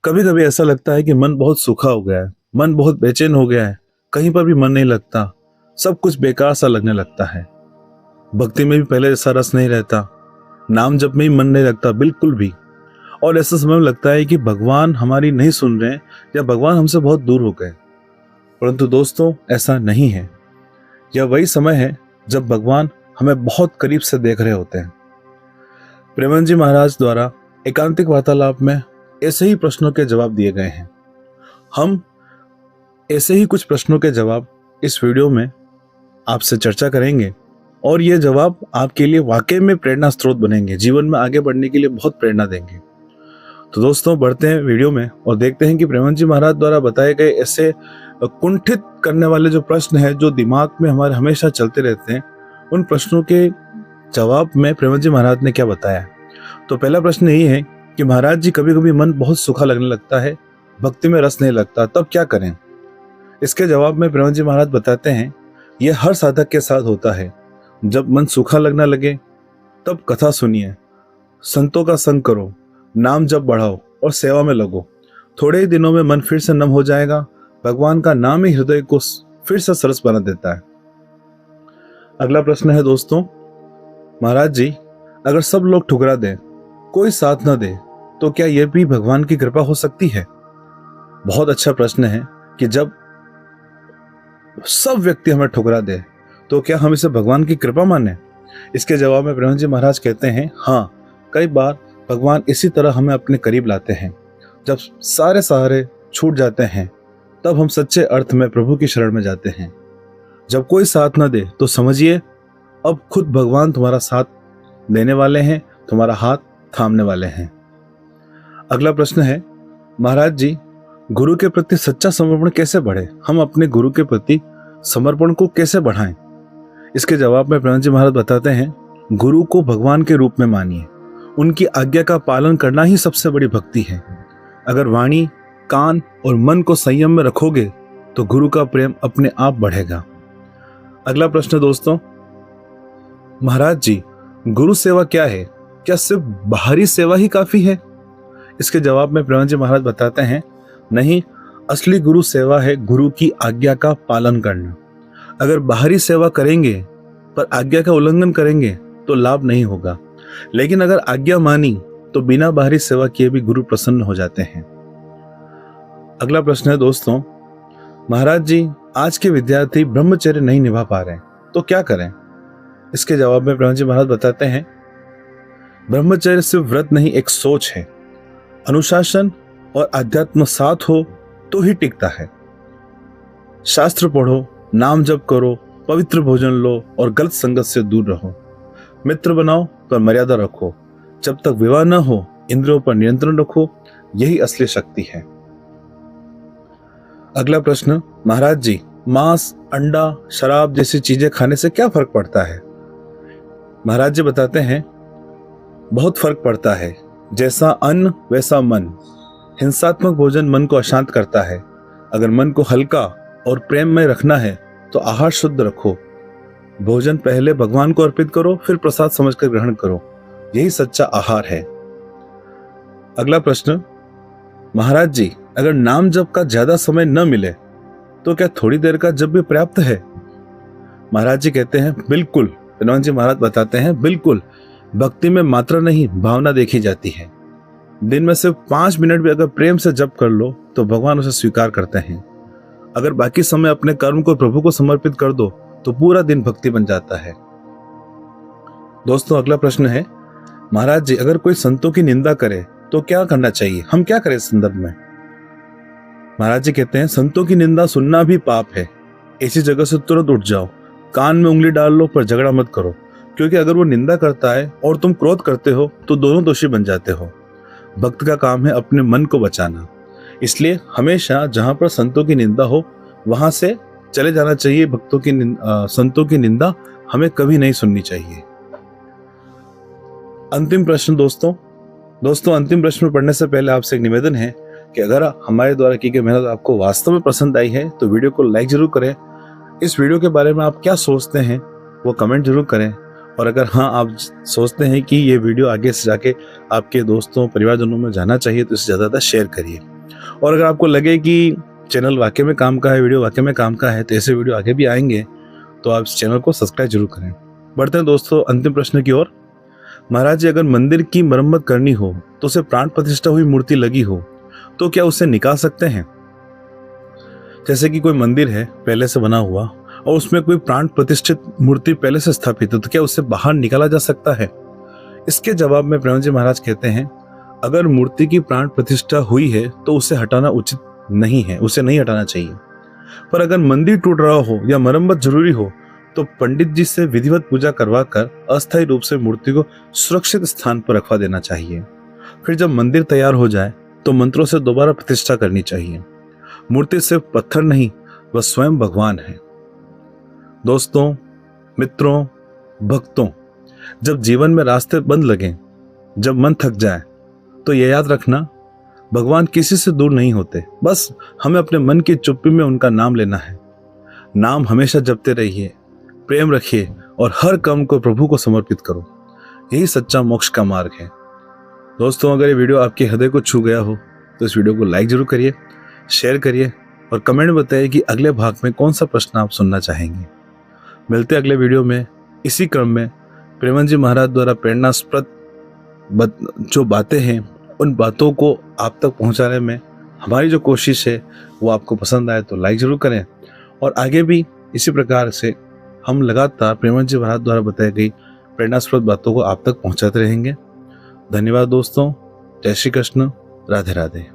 कभी कभी ऐसा लगता है कि मन बहुत सूखा हो गया है, मन बहुत बेचैन हो गया है, कहीं पर भी मन नहीं लगता, सब कुछ बेकार सा लगने लगता है। भक्ति में भी पहले जैसा रस नहीं रहता, नाम जप में भी मन नहीं लगता बिल्कुल भी। और ऐसा समय में लगता है कि भगवान हमारी नहीं सुन रहे हैं या भगवान हमसे बहुत दूर हो गए। परंतु दोस्तों, ऐसा नहीं है। यह वही समय है जब भगवान हमें बहुत करीब से देख रहे होते हैं। प्रेमानंद जी महाराज द्वारा एकांतिक वार्तालाप में ऐसे ही प्रश्नों के जवाब दिए गए हैं। हम ऐसे ही कुछ प्रश्नों के जवाब इस वीडियो में आपसे चर्चा करेंगे और ये जवाब आपके लिए वाकई में प्रेरणा स्रोत बनेंगे, जीवन में आगे बढ़ने के लिए बहुत प्रेरणा देंगे। तो दोस्तों, बढ़ते हैं वीडियो में और देखते हैं कि प्रेमानंद जी महाराज द्वारा बताए गए ऐसे कुंठित करने वाले जो प्रश्न हैं, जो दिमाग में हमारे हमेशा चलते रहते हैं, उन प्रश्नों के जवाब में प्रेमानंद जी महाराज ने क्या बताया। तो पहला प्रश्न यही है कि महाराज जी, कभी कभी मन बहुत सूखा लगने लगता है, भक्ति में रस नहीं लगता, तब क्या करें। इसके जवाब में प्रेमानंद जी महाराज बताते हैं, यह हर साधक के साथ होता है। जब मन सूखा लगने लगे तब कथा सुनिए, संतों का संग करो, नाम जप बढ़ाओ और सेवा में लगो। थोड़े ही दिनों में मन फिर से नम हो जाएगा। भगवान का नाम ही हृदय को फिर से सरस बना देता है। अगला प्रश्न है दोस्तों, महाराज जी, अगर सब लोग ठुकरा दें, कोई साथ न दे, तो क्या यह भी भगवान की कृपा हो सकती है। बहुत अच्छा प्रश्न है कि जब सब व्यक्ति हमें ठुकरा दे तो क्या हम इसे भगवान की कृपा माने। इसके जवाब में प्रेमानंद जी महाराज कहते हैं, हाँ, कई बार भगवान इसी तरह हमें अपने करीब लाते हैं। जब सारे सहारे छूट जाते हैं तब हम सच्चे अर्थ में प्रभु की शरण में जाते हैं। जब कोई साथ न दे तो समझिए अब खुद भगवान तुम्हारा साथ देने वाले हैं, तुम्हारा हाथ थामने वाले हैं। अगला प्रश्न है, महाराज जी, गुरु के प्रति सच्चा समर्पण कैसे बढ़े। हम अपने गुरु के प्रति समर्पण को कैसे बढ़ाएं। इसके जवाब में प्रेमानंद जी महाराज बताते हैं, गुरु को भगवान के रूप में मानिए। उनकी आज्ञा का पालन करना ही सबसे बड़ी भक्ति है। अगर वाणी, कान और मन को संयम में रखोगे तो गुरु का प्रेम अपने आप बढ़ेगा। अगला प्रश्न दोस्तों, महाराज जी, गुरु सेवा क्या है। क्या सिर्फ बाहरी सेवा ही काफी है। इसके जवाब में प्रेमानंद जी महाराज बताते हैं, नहीं, असली गुरु सेवा है गुरु की आज्ञा का पालन करना। अगर बाहरी सेवा करेंगे पर आज्ञा का उल्लंघन करेंगे तो लाभ नहीं होगा, लेकिन अगर आज्ञा मानी तो बिना बाहरी सेवा किए भी गुरु प्रसन्न हो जाते हैं। अगला प्रश्न है दोस्तों, महाराज जी, आज के विद्यार्थी ब्रह्मचर्य नहीं निभा पा रहे, तो क्या करें। इसके जवाब में प्रेमानंद जी महाराज बताते हैं, ब्रह्मचर्य सिर्फ व्रत नहीं, एक सोच है। अनुशासन और अध्यात्म साथ हो तो ही टिकता है। शास्त्र पढ़ो, नाम जप करो, पवित्र भोजन लो और गलत संगत से दूर रहो। मित्र बनाओ पर मर्यादा रखो। जब तक विवाह न हो इंद्रियों पर नियंत्रण रखो, यही असली शक्ति है। अगला प्रश्न, महाराज जी, मांस, अंडा, शराब जैसी चीजें खाने से क्या फर्क पड़ता है। महाराज जी बताते हैं, बहुत फर्क पड़ता है। जैसा अन्न वैसा मन। हिंसात्मक भोजन मन को अशांत करता है। अगर मन को हल्का और प्रेम में रखना है तो आहार शुद्ध रखो। भोजन पहले भगवान को अर्पित करो, फिर प्रसाद समझकर ग्रहण करो। यही सच्चा आहार है। अगला प्रश्न, महाराज जी, अगर नाम जप का ज्यादा समय न मिले तो क्या थोड़ी देर का जप भी पर्याप्त है। महाराज जी कहते हैं, बिल्कुल। प्रेमानंद जी महाराज बताते हैं, बिल्कुल। भक्ति में मात्रा नहीं, भावना देखी जाती है। दिन में सिर्फ 5 मिनट भी अगर प्रेम से जप कर लो तो भगवान उसे स्वीकार करते हैं। अगर बाकी समय अपने कर्म को प्रभु को समर्पित कर दो तो पूरा दिन भक्ति बन जाता है। दोस्तों, अगला प्रश्न है, महाराज जी, अगर कोई संतों की निंदा करे तो क्या करना चाहिए। हम क्या करें इस संदर्भ में। महाराज जी कहते हैं, संतों की निंदा सुनना भी पाप है। ऐसी जगह से तुरंत उठ जाओ। कान में उंगली डाल लो पर झगड़ा मत करो, क्योंकि अगर वो निंदा करता है और तुम क्रोध करते हो तो दोनों दोषी बन जाते हो। भक्त का काम है अपने मन को बचाना, इसलिए हमेशा जहां पर संतों की निंदा हो वहां से चले जाना चाहिए। संतों की निंदा हमें कभी नहीं सुननी चाहिए। अंतिम प्रश्न दोस्तों, अंतिम प्रश्न पढ़ने से पहले आपसे एक निवेदन है कि अगर हमारे द्वारा की गई मेहनत आपको वास्तव में पसंद आई है तो वीडियो को लाइक जरूर करें। इस वीडियो के बारे में आप क्या सोचते हैं वो कमेंट जरूर करें। और अगर हाँ, आप सोचते हैं कि ये वीडियो आगे से जाके आपके दोस्तों, परिवारजनों में जाना चाहिए तो इसे ज़्यादा शेयर करिए। और अगर आपको लगे कि चैनल वाकई में काम का है, वीडियो वाकई में काम का है, तो ऐसे वीडियो आगे भी आएंगे, तो आप इस चैनल को सब्सक्राइब जरूर करें। बढ़ते हैं दोस्तों अंतिम प्रश्न की ओर। महाराज जी, अगर मंदिर की मरम्मत करनी हो तो उसे प्राण प्रतिष्ठा हुई मूर्ति लगी हो तो क्या उसे निकाल सकते हैं? जैसे कि कोई मंदिर है पहले से बना हुआ और उसमें कोई प्राण प्रतिष्ठित मूर्ति पहले से स्थापित है, तो क्या उसे बाहर निकाला जा सकता है? इसके जवाब में प्रेमानंद जी महाराज कहते हैं, अगर मूर्ति की प्राण प्रतिष्ठा हुई है तो उसे हटाना उचित नहीं है, उसे नहीं हटाना चाहिए। पर अगर मंदिर टूट रहा हो या मरम्मत जरूरी हो तो पंडित जी से विधिवत पूजा करवाकर अस्थायी रूप से मूर्ति को सुरक्षित स्थान पर रखवा देना चाहिए। फिर जब मंदिर तैयार हो जाए तो मंत्रों से दोबारा प्रतिष्ठा करनी चाहिए। मूर्ति सिर्फ पत्थर नहीं, वह स्वयं भगवान है। दोस्तों, मित्रों, भक्तों, जब जीवन में रास्ते बंद लगे, जब मन थक जाए, तो यह याद रखना, भगवान किसी से दूर नहीं होते। बस हमें अपने मन की चुप्पी में उनका नाम लेना है। नाम हमेशा जपते रहिए, प्रेम रखिए और हर काम को प्रभु को समर्पित करो। यही सच्चा मोक्ष का मार्ग है। दोस्तों, अगर ये वीडियो आपके हृदय को छू गया हो तो इस वीडियो को लाइक जरूर करिए, शेयर करिए और कमेंट में बताइए कि अगले भाग में कौन सा प्रश्न आप सुनना चाहेंगे। मिलते अगले वीडियो में। इसी क्रम में प्रेमानंद जी महाराज द्वारा प्रेरणास्पद जो बातें हैं, उन बातों को आप तक पहुंचाने में हमारी जो कोशिश है वो आपको पसंद आए तो लाइक जरूर करें। और आगे भी इसी प्रकार से हम लगातार प्रेमानंद जी महाराज द्वारा बताई गई प्रेरणास्पद बातों को आप तक पहुंचाते रहेंगे। धन्यवाद दोस्तों। जय श्री कृष्ण। राधे राधे।